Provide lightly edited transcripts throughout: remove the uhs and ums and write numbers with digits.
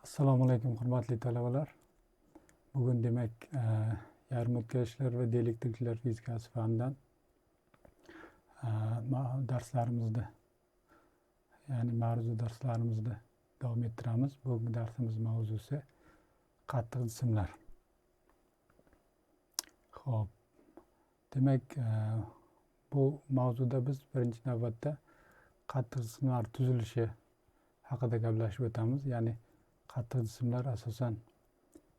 Assalomu alaykum hurmatli talabalar. Bugun demak yarim o'tkazgichlar va dielektriklar fizikasi fanidan darslarimizda ya'ni ma'ruza darslarimizda davom ettiramiz. Bugungi darsimiz mavzusi qattiq jismlar. Xo'p, demak bu mavzuda biz birinchi navbatda qattiq jismlar tuzilishi haqida gaplashib o'tamiz. Ya'ni qattiq jismlar asosan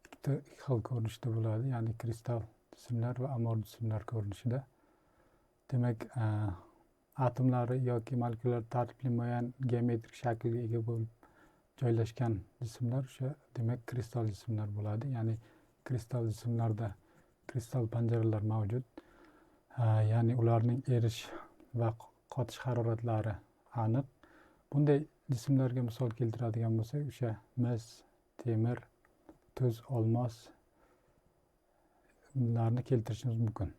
ikki xil ko'rinishda bo'ladi, ya'ni kristal jismlar va amor jismlar ko'rinishida. Demak, atomlari yoki molekulyar tartibli muayyan geometrik shaklga ega bo'lib joylashgan jismlar o'sha demak kristal jismlar bo'ladi. Ya'ni kristal jismlarda kristal panjaralar mavjud. Ya'ni ularning erish va qotish haroratlari aniq. Bunday jismlarga misol keltiradigan bo'lsak, o'sha mis, temir, tuz, olmos bunlarni keltirishimiz mumkin.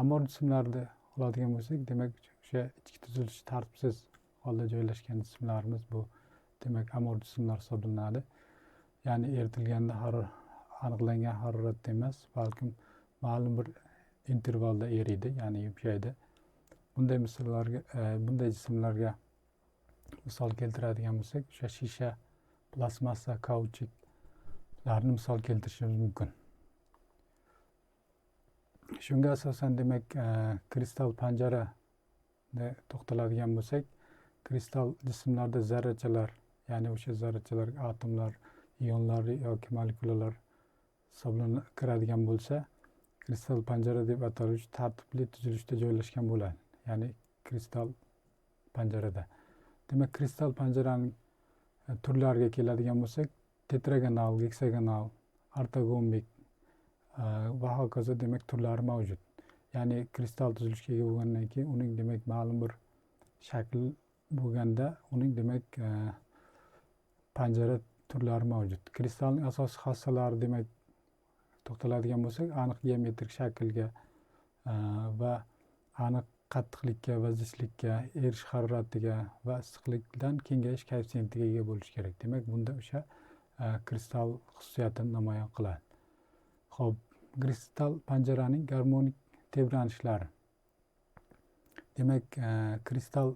Amor jismlarni oladigan bo'lsak, demak o'sha ichki tuzilishi tartibsiz holda joylashgan jismlarimiz bu demak amor jismlar hisoblanadi. Ya'ni eritilganda aniqlangan haroratda emas, balkim ma'lum bir intervalda eriydi, ya'ni yumshaydi. Bunday jismlarga misol keltiradigan bo'lsak, o'sha shisha, plastmassa, kauchuklarni misol keltirishimiz mumkin. Shunga asosan demak kristal panjarada to'xtaladigan bo'lsak, kristal jismlarda zarrachalar, ya'ni o'sha zarrachalar atomlar, ionlar yoki molekulalar kiradigan bo'lsa, kristal panjara deb ataluvchi tartibli tuzilishda joylashgan bo'ladi. Ya'ni kristal panjarada. Demak, kristal panjaraning turlariga keladigan bo'lsak, tetragonal, geksagonal, ortogonbik va hokazo demak turlari mavjud. Ya'ni kristal tuzilishga ega bo'lgandan keyin uning demak ma'lum bir shakl bo'lganda uning demak panjara turlari mavjud. Kristalning asosiy xossalari demak to'xtaladigan bo'lsak, aniq geometrik shaklga va aniq qattiqlikka va zichlikka, erish haroratiga va issiqlikdan kengayish koeffitsiyentiga ega bo'lishi kerak. Demak, bunda o'sha kristal xususiyatini namoyon qiladi. Xo'p, kristal panjaraning garmonik tebranishlari. Demak, kristal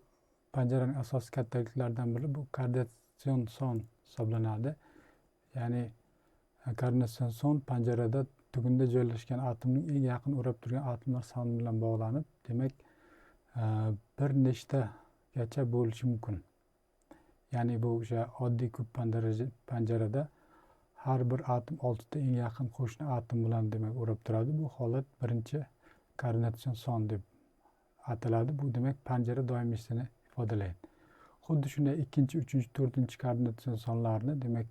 panjaraning asosiy kattaliklaridan biri bu koordinatsion son hisoblanadi. Ya'ni koordinatsion son panjarada tugunda joylashgan atomning eng yaqin o'rab turgan atomlar soni bilan bog'lanib, demak bir nechtagacha bo'lishi mumkin. Ya'ni bu o'sha oddiy kub panjarada har bir atom 6 ta eng yaqin qo'shni atom bilan demak o'rab turadi. Bu holat birinchi koordinatsion son deb ataladi. Bu demak panjara doimiysini ifodalaydi. Xuddi shunday ikkinchi, uchinchi, to'rtinchi koordinatsion sonlarni demak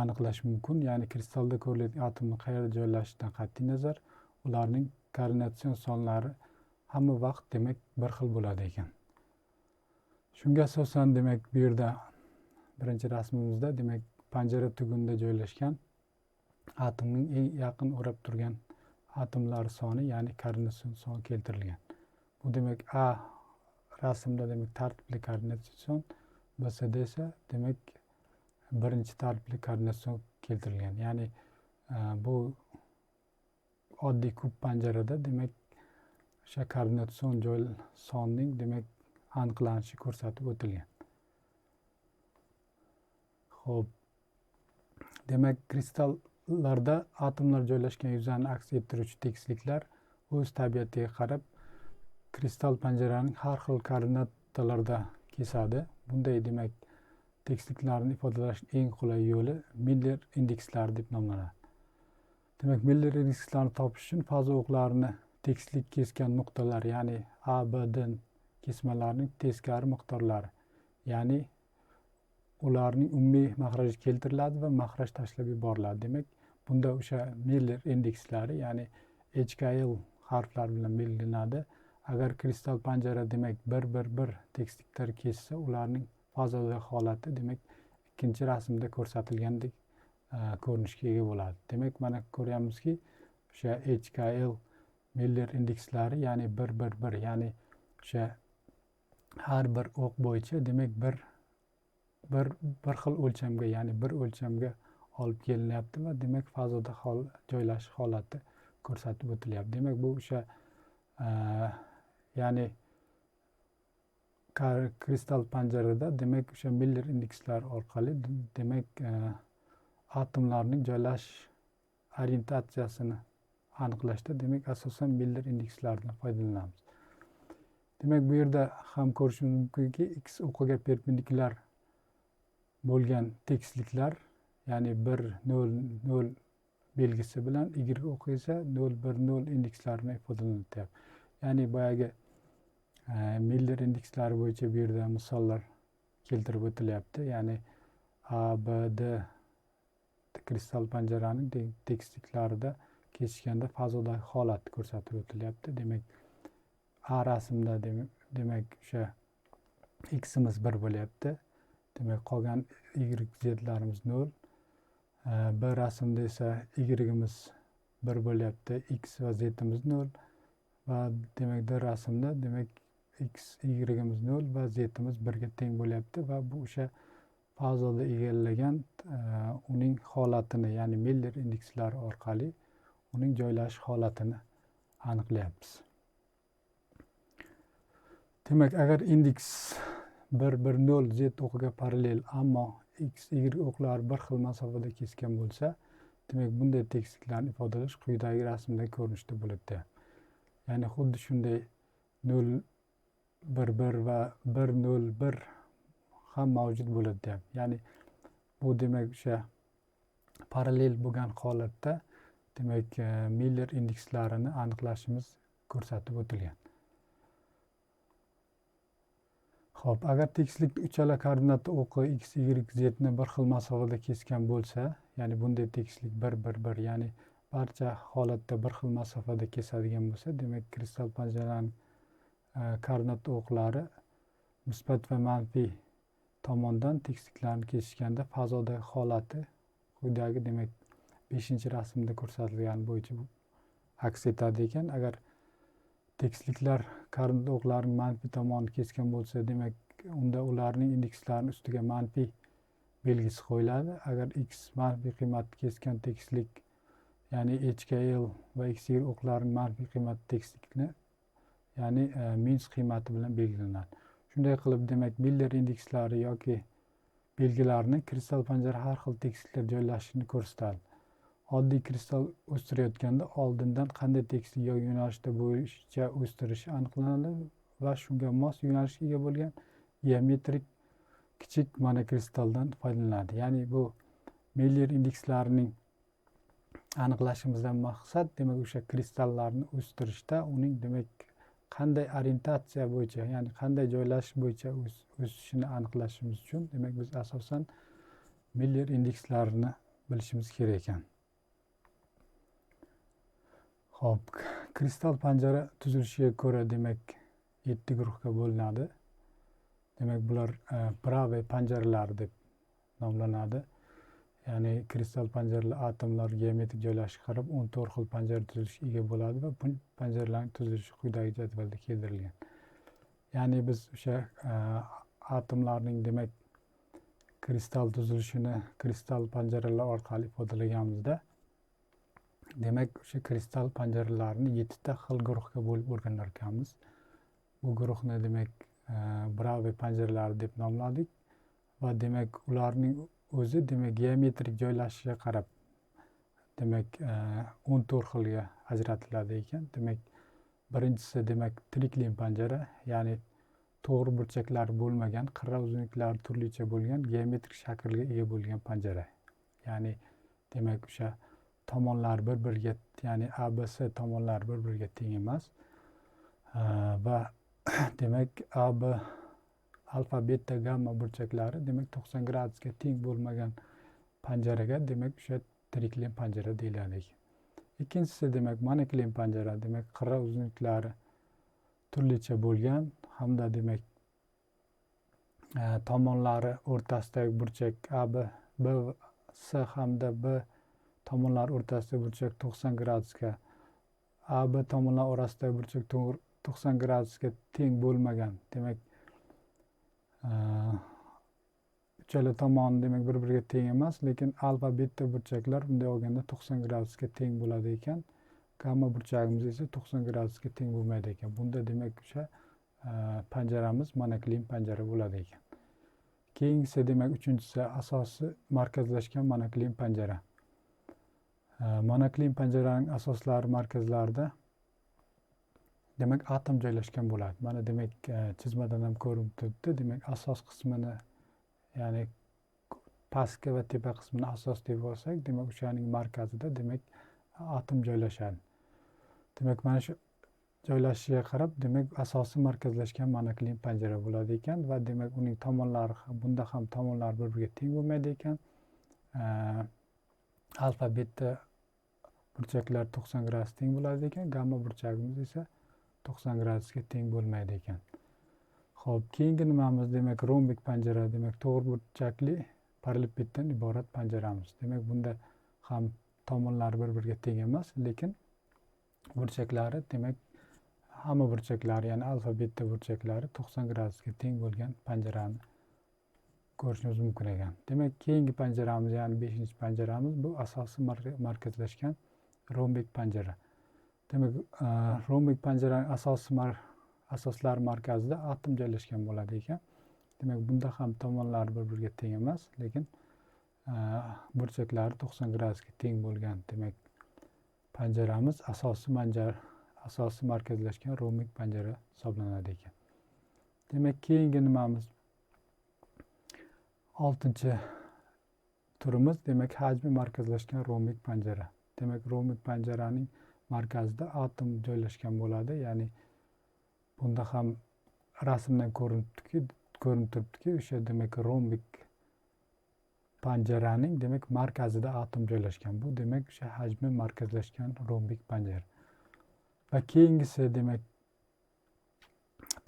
aniqlash mumkin. Ya'ni kristalda ko'riladigan atomning qayerda joylashishidan qat'iy nazar ularning koordinatsion sonlari hamma vaqt demak bir xil bo'ladi ekan. Shunga asosan demak bu yerda birinchi rasmimizda demak panjara tugunda joylashgan atomning eng yaqin o'rab turgan atomlar soni, ya'ni koordinatsion son keltirilgan. Bu demak A rasmda demak tartibli koordinatsion son, BC'da esa demak birinchi tartibli koordinatsion keltirilgan. Ya'ni bu oddiy kub panjarada demak o'sha koordinatsion sonning demak aniqlanishi ko'rsatib o'tilgan. Xo'p, demak kristallarda atomlar joylashgan yuzani aks ettiruvchi tekisliklar o'z tabiatiga qarab kristal panjaraning har xil koordinatalarda kesadi. Bunday demak tekisliklarni ifodalashning eng qulay yo'li Miller indekslari deb nomlanadi. Demak, Miller indekslarini topish uchun fazo o'qlarini tekislik kesgan nuqtalar, ya'ni A, B, D kesmalarining teskari miqdorlari, ya'ni ularning umumiy mahraji keltiriladi va mahraj tashlab yuboriladi. Demak, bunda o'sha Miller indekslari, ya'ni HKL harflari bilan belgilanadi. Agar kristal panjara demak bir tekisliklar kessa, ularning fazodagi holati demak ikkinchi rasmda ko'rsatilgandek ko'rinishga ega bo'ladi. Demak, mana ko'ryapmizki, o'sha HKL Miller indekslari, ya'ni 1 ya'ni o'sha har bir o'q bo'yicha demak bir bir xil o'lchamga, ya'ni bir o'lchamga olib kelinyapti va demak fazoda joylashish holati ko'rsatib o'tilyapti. Demak bu o'sha ya'ni kristal panjarada demak o'sha Miller indekslar orqali demak atomlarning joylashish orientatsiyasini aniqlashda demak asosan Miller indekslaridan foydalanamiz. Demak bu yerda ham ko'rishimiz mumkinki x o'qiga perpendikulyar bo'lgan tekisliklar, ya'ni 1 0 0 belgisi bilan y o'qi esa 0 1 0 indekslarini ifodalanyapti. Ya'ni boyagi Miller indekslari bo'yicha bu yerda misollar keltirib o'tilyapti. Ya'ni A, B, D kristal panjaraning tekisliklarida kesishganda fazodagi holat ko'rsatib o'tilyapti. Demak A rasmda demak o'sha x'imiz 1 bo'lyapti. Demak qolgan y zlarimiz 0. B rasmda esa y'imiz 1 bo'lyapti, x va z'imiz 0 va demak D rasmda demak x y'imiz 0 va z'imiz 1 ga teng bo'lyapti va bu o'sha fazoda egallagan uning holatini, ya'ni Miller indekslari orqali uning joylashish holatini aniqlayapmiz. Demak agar indeks 1 1 0 z o'qiga parallel, ammo x y o'qlari bir xil masofada kesgan bo'lsa, demak bunday tekisliklarni ifodalash quyidagi rasmdagi ko'rinishda bo'ladi. Ya'ni xuddi shunday 0 1 1 va 1 0 1 ham mavjud bo'ladi. Ya'ni bu demak o'sha parallel bo'lgan holatda demak Miller indekslarini aniqlashimiz ko'rsatib o'tilgan. Xo'p, agar tekislik uchala koordinata o'qi x y z ni bir xil masofada kesgan bo'lsa, ya'ni bunday tekislik 1 1 1, ya'ni barcha holatda bir xil masofada kesadigan bo'lsa, demak kristal panjaraning koordinata o'qlari musbat va manfiy tomondan tekisliklarni kesishganda fazodagi holati quyidagi demak 5-rasmda ko'rsatilgani bo'yicha aks etadi ekan. Agar tekisliklar koordinata o'qlarining manfiy tomonini kesgan bo'lsa, demak unda ularning indekslarining ustiga manfiy belgisi qo'yiladi. Agar x manfiy qiymatni kesgan tekislik, ya'ni HKL va XY o'qlarining manfiy qiymati tekislikni ya'ni minus qiymati bilan belgilanadi. Shunday qilib demak Miller indekslari yoki belgilarni kristal panjara har xil tekisliklar joylashishini ko'rsatadi. Oddiy kristal o'stirayotganda oldindan qanday tekislik yoki yo'nalishda bo'yicha o'stirishi aniqlanadi va shunga mos yo'nalishga ega bo'lgan geometrik kichik monokristaldan foydalanadi. Ya'ni bu Miller indekslarining aniqlashimizdan maqsad demak o'sha kristallarni o'stirishda uning demak qanday orientatsiya bo'yicha, ya'ni qanday joylashish bo'yicha o'sishini aniqlashimiz uchun demak biz asosan Miller indekslarini bilishimiz kerak ekan. Xo'p, kristal panjara tuzilishiga ko'ra demak 7 guruhga bo'linadi. Demak bular pravay panjaralar deb nomlanadi. Ya'ni kristal panjaralar atomlar geometrik joylashishiga qarab 14 xil panjara tuzilishiga ega bo'ladi va bu panjaralarning tuzilishi quyidagi jadvalda keltirilgan. Ya'ni biz o'sha atomlarning demak kristal tuzilishini kristal panjaralar orqali ifodalaganimizda demak o'sha kristal panjaralarni 7 ta xil guruhga bo'lib o'rganar ekanmiz. Bu guruhni demak pravay panjaralar deb nomladik va demak ularning o'zi demak geometrik joylashishiga qarab demak 14 xilga ajratiladi ekan. Demak birinchisi demak triklin panjara, ya'ni to'g'ri burchaklar bo'lmagan, qirra uzunliklari turlicha bo'lgan geometrik shaklga ega bo'lgan panjara. Ya'ni demak o'sha tomonlar bir-biriga, ya'ni ABC tomonlar bir-biriga teng emas va demak AB alfa, beta, gamma burchaklari demak 90 gradusga teng bo'lmagan panjaraga demak o'sha triklin panjara deyiladi. Ikkinchisi demak monoklin panjara, demak qirra uzunliklari turlicha bo'lgan hamda demak tomonlari o'rtasidagi burchak AB, BC hamda B tomonlar o'rtasidagi burchak 90 gradusga, AB tomonlar orasidagi burchak 90 gradusga teng bo'lmagan demak uchala tomoni demak bir-biriga teng emas, lekin alfa beta burchaklar bunday olganda 90 gradusga teng bo'ladi ekan. Gamma burchagimiz esa 90 gradusga teng bo'lmaydi ekan. Bunda demak o'sha panjaramiz monoklin panjara bo'ladi ekan. Keyingisi demak uchinchisi asosi markazlashgan monoklin panjara. Monoklin panjaraning asoslari markazlarida demak atom joylashgan bo'ladi. Mana demak chizmadan ham ko'rinib turibdi. Demak asos qismini, ya'ni pastki va tepa qismini asos deb olsak, demak o'shaning markazida demak atom joylashadi. Demak mana shu joylashishiga qarab demak asosi markazlashgan monoklin panjara bo'ladi ekan va demak uning tomonlari bunda ham tomonlar bir-biriga teng bo'lmaydi ekan. Alfa beta burchaklar 90 gradus teng bo'ladi ekan, gamma burchagimiz esa 90 gradusga teng bo'lmaydi ekan. Xo'p, keyingi nimamiz demak rombik panjara, demak to'g'ri burchakli parallelpeddan iborat panjaramiz. Demak bunda ham tomonlar bir-biriga teng emas, lekin burchaklari demak hamma burchaklari, ya'ni alfa beta burchaklari 90 gradusga teng bo'lgan panjarani ko'rishimiz mumkin ekan. Demak keyingi panjaramiz, ya'ni 5-panjaramiz bu asosi markazlashgan rombik panjara. Demak rombik panjaraning asoslari markazida atom joylashgan bo'ladi ekan. Demak bunda ham tomonlar bir-biriga teng emas, lekin burchaklari 90 gradusga teng bo'lgan demak panjaramiz asosi markazlashgan rombik panjara hisoblanadi ekan. Demak keyingi nimamiz 6-turimiz demak hajmi markazlashgan rombik panjara. Demak rombik panjaraning markazida atom joylashgan bo'ladi, ya'ni bunda ham rasmdan ko'rinib turibdiki, o'sha demak rombik panjaraning demak markazida atom joylashgan. Bu demak o'sha hajmi markazlashgan rombik panjara. Va keyingisi demak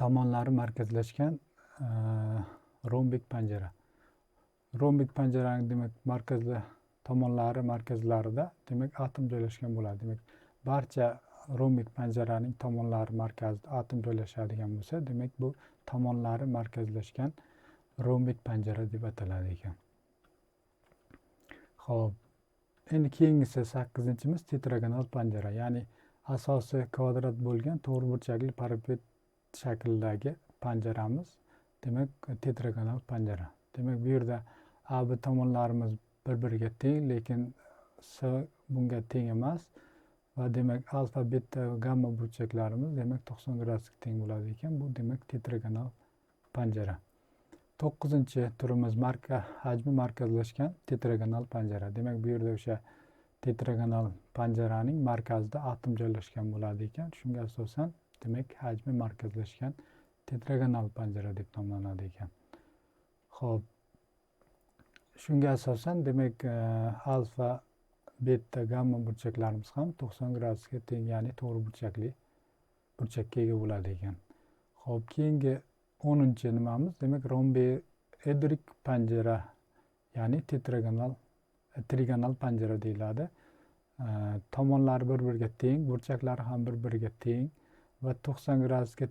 tomonlari markazlashgan rombik panjara. Rombik panjaraning demak tomonlari markazlarida demak atom joylashgan bo'ladi. Demak barcha rombik panjaraning tomonlari markazida atom joylashadigan bo'lsa, demak bu tomonlari markazlashgan rombik panjara deb ataladi ekan. Xo'p, endi keyingisi 8-miz tetragonal panjara, ya'ni asosi kvadrat bo'lgan to'g'ri burchakli parallelped shaklidagi panjaramiz demak tetragonal panjara. Demak bu yerda AB tomonlarimiz bir-biriga teng, lekin S bunga teng emas va demak alfa beta va gamma burchaklarimiz demak 90 gradusga teng bo'ladi ekan. Bu demak tetragonal panjara. 9-turimiz hajmi markazlashgan tetragonal panjara. Demak bu yerda o'sha tetragonal panjaraning markazida atom joylashgan bo'ladi ekan. Shunga asosan demak hajmi markazlashgan tetragonal panjara deb nomlanadi ekan. Xo'p, shunga asosan demak alfa beta gamma burchaklarimiz ham 90 gradusga teng, ya'ni to'g'ri burchakka ega bo'ladi ekan. Xo'p, keyingi 10-nimamiz demak romboedrik panjara, ya'ni trigonal panjara deyiladi. Tomonlari bir-biriga teng, burchaklari ham bir-biriga teng va 90 gradusga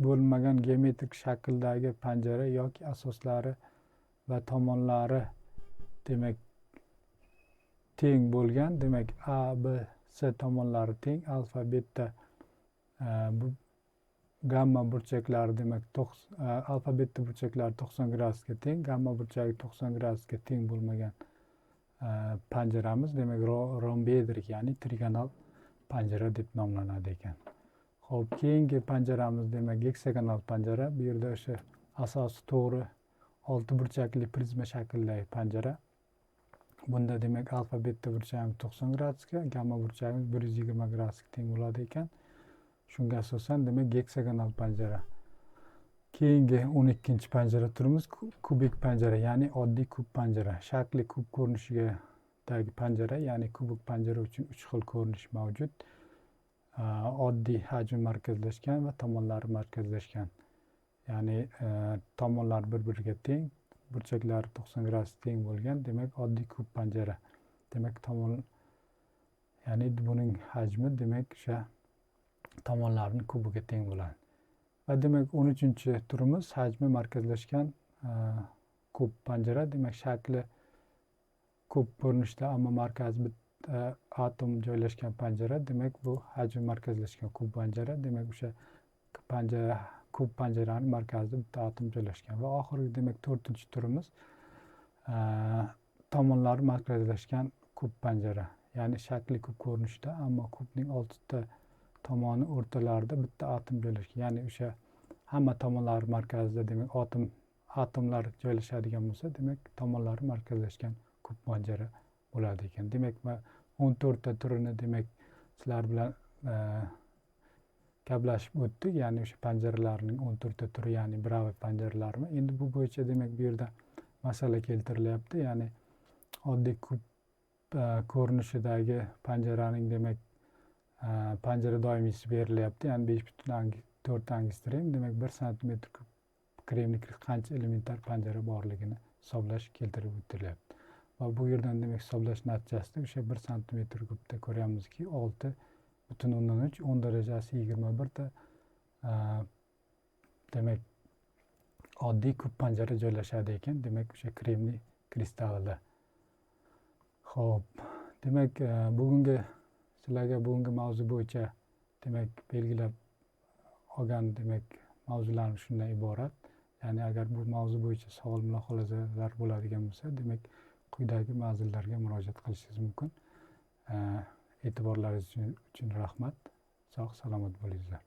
bo'lmagan geometrik shakldagi panjara yoki asoslari va tomonlari demak teng bo'lgan, demak A, B, S tomonlari teng, alfa beta gamma burchaklari demak alfa beta burchaklari 90 gradusga teng, gamma burchagi 90 gradusga teng bo'lmagan panjaramiz demak romboedrik, ya'ni trigonal panjara deb nomlanadi ekan. Xo'p, keyingi panjaramiz demak geksagonal panjara. Bu yerda o'sha asosi to'g'ri 6 burchakli prizma shaklidagi panjara. Bunda demak alfa beta burchagimiz 90 gradusga, gamma burchagimiz 120 gradusga teng bo'ladi ekan. Shunga asosan demak geksagonal panjara. Keyingi 12-panjara turimiz kubik panjara, ya'ni oddiy kub panjara. Shakli kub ko'rinishidagi panjara, ya'ni kubik panjara uchun 3 xil ko'rinish mavjud. Oddiy hajmi markazlashgan va tomonlari markazlashgan. Ya'ni tomonlar bir-biriga teng, burchaklari 90 gradus teng bo'lgan, demak oddiy kub panjara. Demak ya'ni buning hajmi demak o'sha tomonlarning kubiga teng bo'ladi. Va demak 13-turimiz hajmi markazlashgan kub panjara, demak shakli kub ko'rinishda, ammo markazi bitta atom joylashgan panjara. Demak bu hajmi markazlashgan kub panjara. Demak o'sha kub panjarani markazida bitta atom joylashgan. Va oxirgi, demak 4-turimiz tomonlari markazlashgan kub panjara. Ya'ni shakli kub ko'rinishda, ammo kubning 6ta tomoni o'rtalarida bitta atom joylashgan. Ya'ni o'sha hamma tomonlari markazida, demak atomlar joylashadigan bo'lsa, demak tomonlari markazlashgan kub panjara bo'ladi ekan. Demak 14ta turini demak sizlar bilan gaplashib o'tdik. Ya'ni o'sha panjaralarning 14ta turi, ya'ni Bravo panjaralarmi. Endi bu bo'yicha demak bu yerda masala keltirilyapti. Ya'ni oddiy kub ko'rinishidagi panjaraning demak panjara doimiysi berilyapti. Ya'ni 5,4 angstrom, demak 1 santimetr kub kremniy qancha elementar panjara borligini hisoblash keltirib o'tilyapti. Va bu yerdan demak hisoblash natijasida o'sha 1 santimetr kubda ko'ryapmizki 6,3 10 darajasi 21 ta demak oddiy kub panjara joylashadi ekan. Demak o'sha kremniy kristallida. Xo'p, demak sizlarga bugungi mavzu bo'yicha demak belgilab olgan demak mavzularimiz shundan iborat. Ya'ni agar bu mavzu bo'yicha savol mulohazalar bo'ladigan bo'lsa, demak quyidagi manzillarga murojaat qilishingiz mumkin. E'tiborlaringiz uchun rahmat. Sog' salomat bo'linglar.